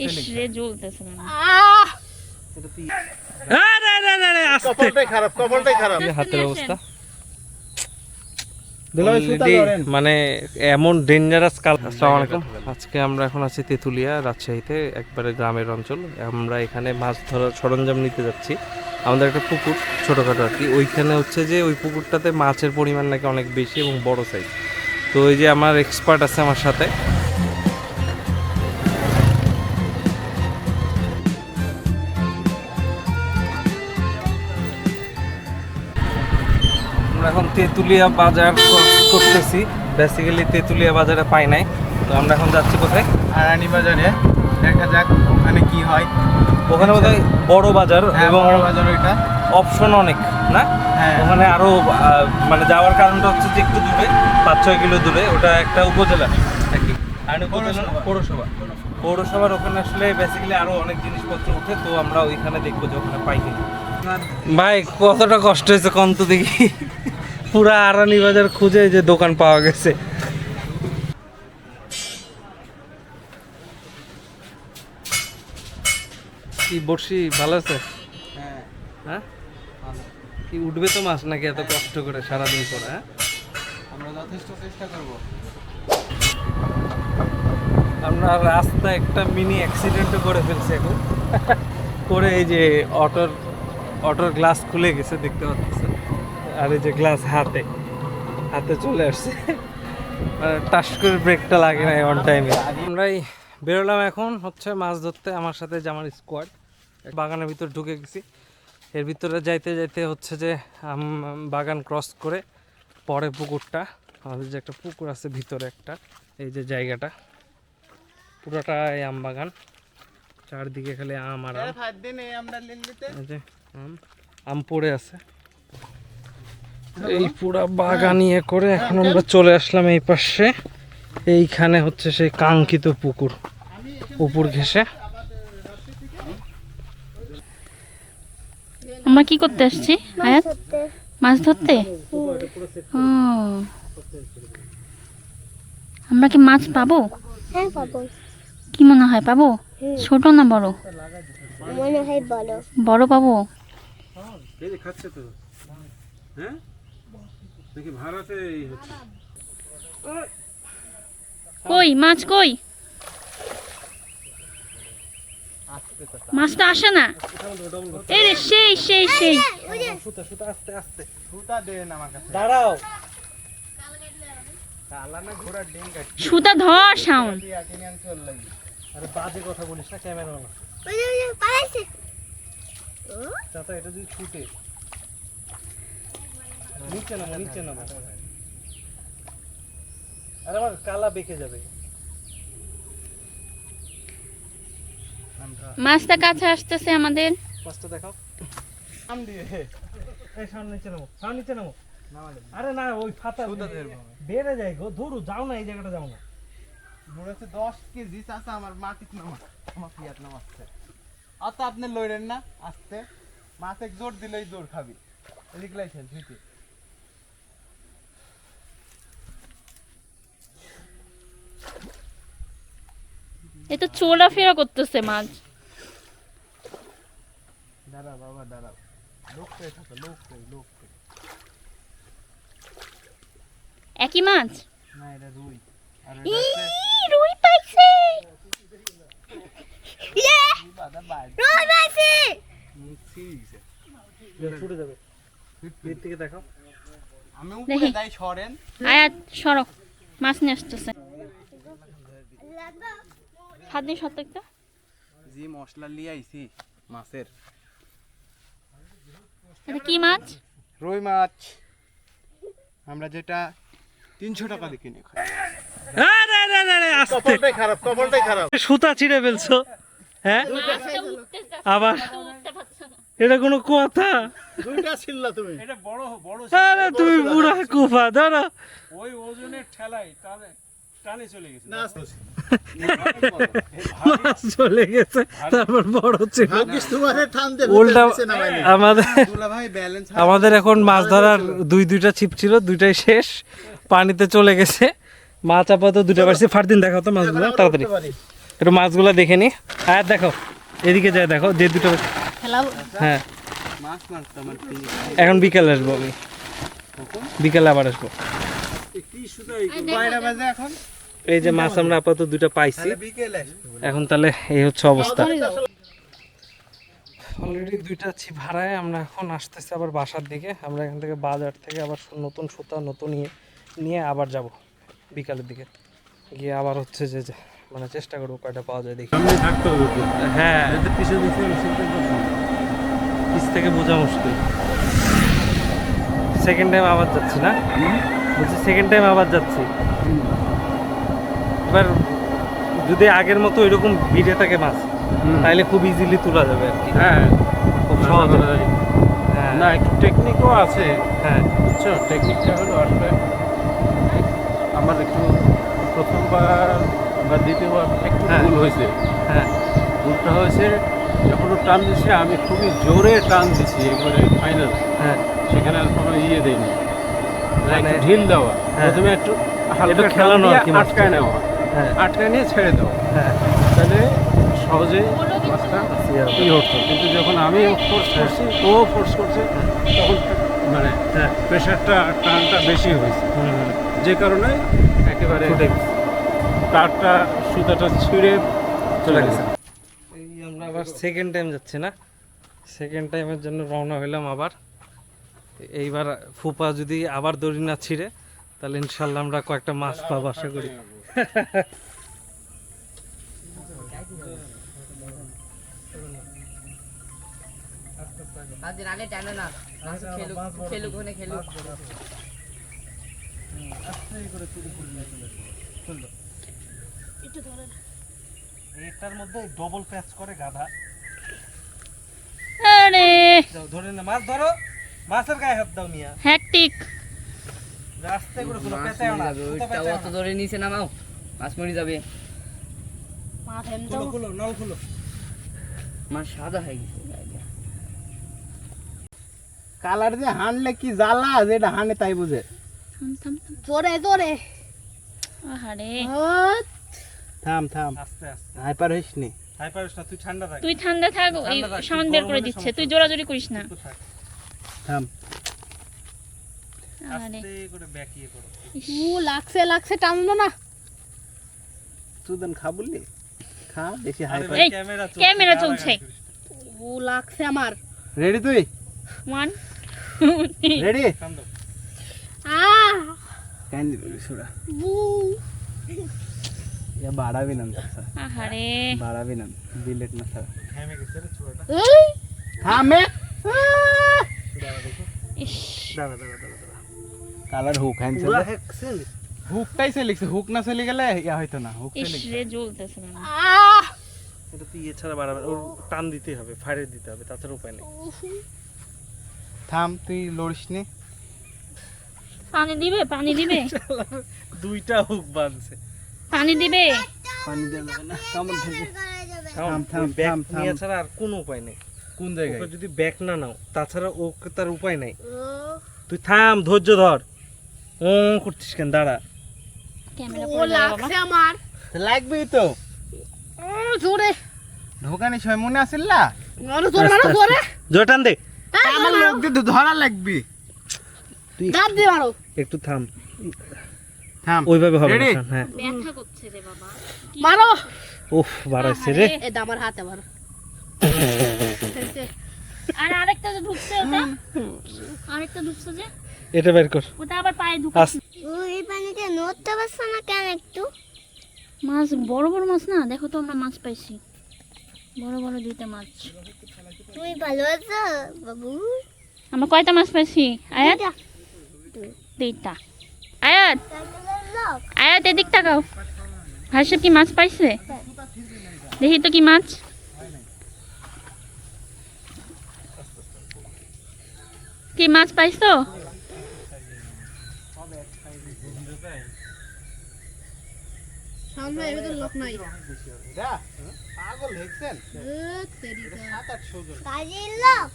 ইসরে জ্বলতেছে না। হাতের অবস্থা মানে এমন ডেঞ্জারাস কাল। আসসালামু আলাইকুম। আজকে আমরা এখন আছি তেঁতুলিয়া, রাজশাহীতে, একবারে গ্রামের অঞ্চল। আমরা এখানে মাছ ধরার সরঞ্জাম নিতে যাচ্ছি। আমাদের একটা পুকুর, ছোটোখাটো আর কি। ওইখানে হচ্ছে যে ওই পুকুরটাতে মাছের পরিমাণ নাকি অনেক বেশি এবং বড় সাইজ। তো ওই যে আমার এক্সপার্ট আছে আমার সাথে। আমরা এখন তেঁতুলিয়া বাজার করতেছি। বেসিক্যালি তেঁতুলিয়া বাজারে পাই নাই, তো আমরা এখন যাচ্ছি কোথায়? আরানি বাজারে। দেখা যাক ওখানে কি হয়। ওখানে বোধহয় বড় বাজার এবং বড় বাজার, ওইটা অপশন অনেক না? হ্যাঁ। ওখানে আরো মানে যাওয়ার কারণটা হচ্ছে যে একটু দূরে, 5-6 কিলো দূরে। ওটা একটা উপজেলা নাকি? পৌরসভার ওখানে আসলে বেসিক্যালি আরো অনেক জিনিসপত্র ওঠে। তো আমরা ওইখানে দেখবো যে ওখানে পাই কিনা। ভাই কতটা কষ্ট হয়েছে কম তো দেখি। পুরা আরানি বাজার খুঁজে যে দোকান পাওয়া গেছে। কি বড়শি ভালো আছে? হ্যাঁ, কি উঠবে তো মাছ নাকি এত কষ্ট করে সারাদিন পরে? হ্যাঁ, আমরা যথেষ্ট চেষ্টা করব। আমরা রাস্তায় একটা মিনি অ্যাক্সিডেন্টও করে ফেলছি এখন। করে এই যে অটোর গ্লাস খুলে গেছে, দেখতে পাচ্ছেন। আর এই যে গ্লাস হাতে চলে আসছে। টাস করে ব্রেকটা লাগে না অন টাইমে। আমরাই বেরোলাম এখন হচ্ছে মাছ ধরতে। আমার সাথে যে আমার স্কোয়াড বাগানের ভিতর ঢুকে গেছি। এর ভিতরে যাইতে যাইতে হচ্ছে যে বাগান ক্রস করে পরে পুকুরটা, আমাদের যে একটা পুকুর আছে ভিতরে একটা, এই যে জায়গাটা পুরোটাই আম বাগান। চারদিকে খালি আম আর আম পড়ে আছে। এই পুরা বাগান ইয়ে করে এখন আমরা চলে আসলাম এই পাশে। এইখানে হচ্ছে সেই কাঙ্ক্ষিত পুকুর, উপর ঘেঁষে। আমরা কি করতে আসছি আয়াত? মাছ ধরতে। ও, আমরা কি মাছ পাবো? হ্যাঁ পাবো। কি মনে হয় পাবো? ছোট না বড়? মনে হয় বড়। বড় পাবো। কই মাছ কই? মাছ তো আসে না। এই রে, সেই সেই সেই। দাঁড়াও, সুতা ধর সাউন্ড। আরে বাজে কথা বলিস না, ক্যামেরা না। পালাইছে। চাচা এটা যদি ছুটে নিচে নামো। আরে আমার কালা বেঁকে যাবে। মাছটা কাছে আসতেছে আমাদের। মাছটা দেখাও। আম দিয়ে এই সামনে নিচে নামো। আরে না, ওই ফাতা বেড়ে যায় গো। ধরু যাও না, এই জায়গাটা যাও না। মূলত 10 কেজি চাচা আমার মাটিতে নামা, আমার পিয়াত নামাচ্ছে। অত আপনি লইরেন না, আস্তে মাছ এক জোর দিলেই জোর খাবি। এদিক লাইছেন ঠিকই। এ তো চলাফেরা করতেছে মাছ। দাঁড়া বাবা দাঁড়াও, লোক থাকে লোক। একই মাছ? না এটা রুই। আর রুই পাইছে। রোজ পাইছে। ছুটে যাবে। এর থেকে দেখাও। আমি উপরে যাই, সরেন। আয়াত সরো, মাছ নিয়ে আসতেছে। হাত দিয়ে সর একটা। জি মশলা নিয়ে আইছি মাছের। এটা কি মাছ? রুই মাছ। আমরা যেটা 300 টাকা দিয়ে কিনে খাই। কপালটাই খারাপ। সুতা ছিঁড়ে ফেলছো? হ্যাঁ, আবার এটা কোনো কথা? দুইটা ছিললা তুমি। এটা বড়। আরে তুমি বুড়া কুফা, ধরো। ওই ওজনের ঠেলাই টানে চলে গেছে। না মাছ চলে গেছে, তারপর বড় ছিল। উল্টা আমাদের এখন মাছ ধরার দুইটা ছিপ ছিল, দুইটাই শেষ, পানিতে চলে গেছে। মাছ আপাতত দুটো পারছি। ফারদিন দেখাও তো মাছগুলো তাড়াতাড়ি। একটু মাছগুলো দেখে নি। আর দেখো এদিকে যায়, দেখো যে দুটো। খেলাবো। হ্যাঁ মাছ মারতাম আর কি। এখন বিকালে আসবো আমি, বিকালে আবার আসবো। কয়টা বাজে এখন? এই যে মাছ আমরা আপাতত দুটো পাইছি, বিকেলে আসবো। এখন তাহলে এই হচ্ছে অবস্থা। অলরেডি দুইটা ছিপ ভাড়ায় আমরা এখন আসতেছি আবার বাসার দিকে। আমরা এখান থেকে বাজার থেকে আবার নতুন সুতা নতুন নিয়ে আবার যাব বিকালের দিকে গিয়ে আবার হচ্ছে যে মানে চেষ্টা করবো কয়টা পাওয়া যায় দেখি। হ্যাঁ পিছ থেকে বোঝা মুশকিল। সেকেন্ড টাইম আবার যাচ্ছি না, বলছি সেকেন্ড টাইম আবার যাচ্ছি। এবার যদি আগের মতো এরকম ভিড়ে থাকে মাছ তাহলে খুব ইজিলি তোলা যাবে আর কি। হ্যাঁ খুব সহজ হবে। না হ্যাঁ একটু টেকনিকও আছে, হ্যাঁ বুঝছো? টেকনিকটা হলো আসলে আমার একটু প্রথমবার বা দ্বিতীয়বার একটু হ্যাঁ। ভুল হয়েছে। হ্যাঁ ভুলটা হয়েছে যখন ও টান দিচ্ছে আমি খুবই জোরে টান দিচ্ছি একবারে ফাইনাল, হ্যাঁ সেখানে আর কোনো ইয়ে দেয়নি, মানে একটু ঢিল দেওয়া, হ্যাঁ। প্রথমে একটু হালকা একটু খেলানো খেলানো আর কি মাছটা। আটকায় নেওয়া, হ্যাঁ আটকায় নিয়ে ছেড়ে দেওয়া, হ্যাঁ তাহলে সহজে মাছটা ই হতো। কিন্তু যখন আমি ফোর্স করছি ও ফোর্স করছে তখন মানে হ্যাঁ প্রেশারটা টানটা বেশি হয়েছে, হুম যে কারণে একেবারে ফুটে গেছে। তারটা সুতাটা ছিঁড়ে চলে গেছে। এই আমরা আবার সেকেন্ড টাইম যাচ্ছি না, সেকেন্ড টাইমের জন্য রওনা হইলাম আবার। এইবার ফুপা যদি আবার দড়ি না ছিঁড়ে তাহলে ইনশাল্লাহ আমরা কয়েকটা মাছ পাবো আশা করি। আগে টানো না, খেলুক ওখানে খেলুক। এটার মধ্যে ডবল প্যাচ করে গাধা। আরে ধরে না মাছ ধরো, মাছের গায়ে হাত দাও মিয়া, হ্যাকটিক। রাস্তায় করে কোনো মাছ পেঁচাও মরে না, যাবে, সুতো ওইটা পেঁচাও অত না। ধরে নিচে নামাও, মাছ মরে যাবে। খুলো খুলো নল খুলো। মাছ সাদা হয়ে গেছে গায়ে। কালার যে হানলে কি জ্বালা, যেটা হানে তাই বুঝে। থাম থাম থাম। জোরে জোরে আহারে থাম থাম, আস্তে আস্তে হাইপার হইস নি। হাই পারিস না, তুই ঠান্ডা থাক। তুই ঠান্ডা থাক, এই ঠান্ডা থাক, সাউন্ড তুই বের গরম করে হলে দিচ্ছে, সমস্যা তুই নেই। জোরাজোরি করিস না। তুই থাক। থাম। আরে আস্তে করে ব্যাকিয়ে করো। লাগছে লাগছে টানলো না। সুদন খা বললি, খা বেশি আরে হাইপার। ভাই, এই, চলছে, ক্যামেরা গালাগালি চলছে। করিস না। ও লাগছে আমার। রেডি তুই? 1 2 3 রেডি? কান দাও। ক্যান্ডি বলি সুরা। বু ইয়া বাড়াবি না স্যার, আহারে বাড়াবি না, বিলেট না স্যার। ঘেমে গেছে রে ছোড়াটা। থামে। ইস দাঁড়া দাঁড়া দাঁড়া দাঁড়া। কালার হুক হ্যান্ড পুরা হেক্সেল। হুকটাই চলে গেছে, হুক না চলে গেলে ইয়া হয়তো না, হুক ইস চলে গেছে। রে জ্বলতেছে না। এটা তুই এছাড়া বাড়াবে, ওর টান দিতে হবে, ফায়ারে দিতে হবে, তাছাড়া উপায় নেই। থাম, তুই লড়িস নি। পানি দিবে, পানি দিবে, দুইটা হুক বাঁধছে। পানি দিবে। পানি দে না, কামড় ধরবে। থাম থাম, ব্যাক থাম, থাম। নিয়ে ছাড়া আর কোনো উপায় নেই। কোন জায়গায়? ওকে যদি ব্যাক না নাও তাছাড়া ওকে তার উপায় নাই। তুই থাম, ধৈর্য ধর। ও করছিস কেন, দাঁড়া। ক্যামেরা ও পড়ে যাবে বাবা। লাগছে আমার। লাগবেই তো, জোরে ঢোকানি সময় মনে আছিল না? আরো জোরে মারো জোরে। জোরে টান দে। আমার লোক দিয়ে ধরা লাগবে। দাঁত দিয়ে মারো। একটু থাম, থাম, ওইভাবে হবে না। Ready? হ্যাঁ ব্যথা করছে রে বাবা। মারো। উফ বাড়াইছে রে। এ দা আমার হাতে মারো। আর আরেকটা যে ঢুকছে ওটা, আরেকটা ঢুকছে যে, এটা বের কর। ওটা আবার পায়ে ঢুকে। ওই পানিতে নড়তে পারছ না কেন একটু? মাছ বড় বড় মাছ না, দেখো তো আমরা মাছ পাইছি, বড় বড় দুইটা মাছ। তুমি ভালো আছো বাবু? আমরা কয়টা মাছ পাইছি আয়াত? দুইটা। আয়াত, লোক আয়াত এদিক তাকাও। ভাইসব কি মাছ পাইছে? দেখি তো কি মাছ। কি মাছ পাইছো? সামনে এর লোক নাই। যা, পাগল হয়েছেন। কাজের লোক।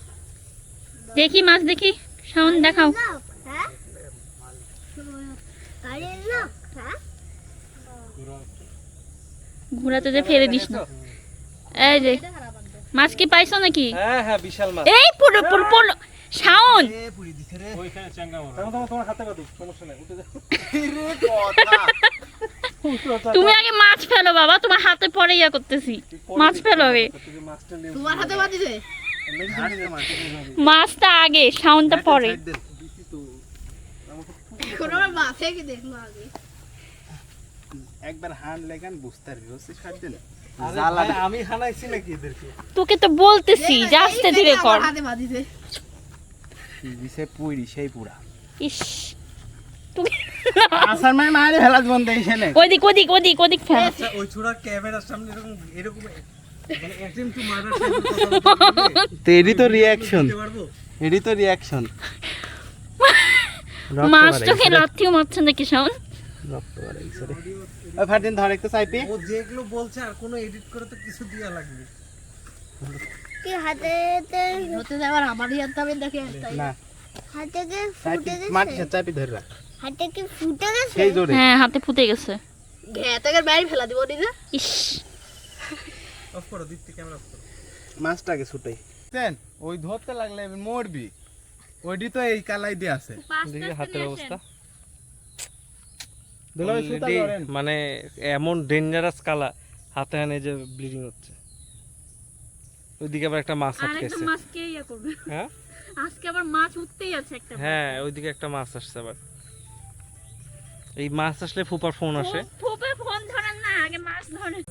দেখি মাছ দেখি, সাউন্ড দেখাও। লোক, হ্যাঁ? কাজের লোক, হ্যাঁ? ঘোরাতে যে ফেলে দিস না। এই যে মাছ কি পাইছো নাকি? হ্যাঁ হ্যাঁ বিশাল মাছ। এই পুরো পুরো পুরো শাওন, এ পুরি দিছে রে ওইখানে চ্যাঙ্গা মাছ। তোমার হাতে বাদু সমস্যা নাই, উঠে যাও। রে কথা তুমি আগে মাছ ফেলো বাবা, তোমার হাতে পরে ইয়া করতেছি। মাছ ফেলো আগে, মাছটা নিয়ে তোমার হাতে বাঁধিছে মাছটা আগে, শাওনটা পরে। এখন আমার মাছে কি দেখবো আগে একবার হান লেগান বুঝতে পারবি বুঝছিস সাইডেন আরে জ্বালা ভাই, আমি হানাইছি নাকি এদেরকে? তোকে তো বলতেছি যে আস্তে ধীরে কর। হাতে বাঁধিছে দিছে পুরি সেই পুরা ইস, তুমি আসার মানে মারে হেলাজ বন্ধ এইছে না ওদিক ওদিক ওদিক ওদিক ফেল। আচ্ছা, ওই ছোড়া ক্যামেরার সামনে এরকম এরকম মানে attempt to murder তেরি তো রিঅ্যাকশন করতে পারবো? এডি তো রিঅ্যাকশন মাছটাকে লাথিও মারছে নাকি শাওন? রক্ত বাড়াইছে রে ওই ফারদিন ধর একটু চাইপি ও যেগুলো বলছে আর কোনো এডিট করে তো কিছু দিয়া লাগবে। কি হাতে হতে যাবার আমারই হাতে আমি দেখে না হাতে কি চাইপি ফুটে গেছে মাটি চাইপি ধরে রাখ হাতে কি ফুটে গেছে সেই জোরে হ্যাঁ, হাতে ফুটে গেছে। ঘেটাকে বাইরে ফেলা দিব নিজে ইস, অফ করো, দিক থেকে ক্যামেরা অফ করো। মাছটাকে ছুটাই দেন ওই ধরতে লাগলে এবার মরবি ওইডি তো এই কালাই দিয়ে আছে দেখি হাতের অবস্থা। দিলো ওই সুতা Already ধরেন মানে এমন ডেঞ্জারাস কালা, হাতে হানে যে ব্লিডিং হচ্ছে। ওইদিকে আবার একটা মাছ আরেকটা আটকেছে। মাছ কে ইয়া করবে? হ্যাঁ আজকে আবার মাছ উঠতেই আছে একটা। হ্যাঁ, ওইদিকে একটা মাছ আসছে আবার। এই মাছ আসলে ফুপার ফোন আসে। ফুপে ফোন ধরেন না, আগে মাছ ধরেন।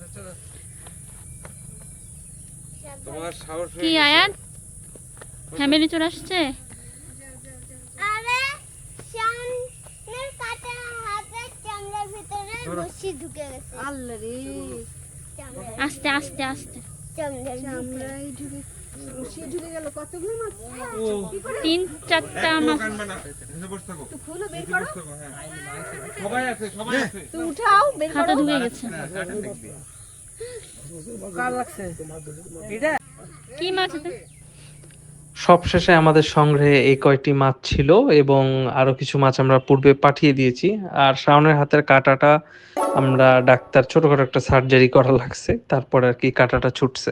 তোমার সাহস কি আয়াত, ফ্যামিলি চলে আসছে? আরে সামনের কাটা হাতে চামড়ার ভিতরে রশি ঢুকে গেছে আল্লাহ রে আস্তে আস্তে আস্তে। চামড়ায় ঢুকে রশি ঢুকে গেল কতগুলো মাছ 3-4টা মাছ। সবাই আছে, সবাই আছে। উঠাও হাতে ঢুকে গেছে। কি মাছ এটা? সবশেষে আমাদের সংগ্রহে এই কয়টি মাছ ছিল এবং আরো কিছু মাছ আমরা পূর্বে পাঠিয়ে দিয়েছি। আর শাওনের হাতের কাঁটাটা আমরা ডাক্তার ছোটখাটো একটা সার্জারি করা লাগছে, তারপর আর কি কাঁটাটা ছুটছে।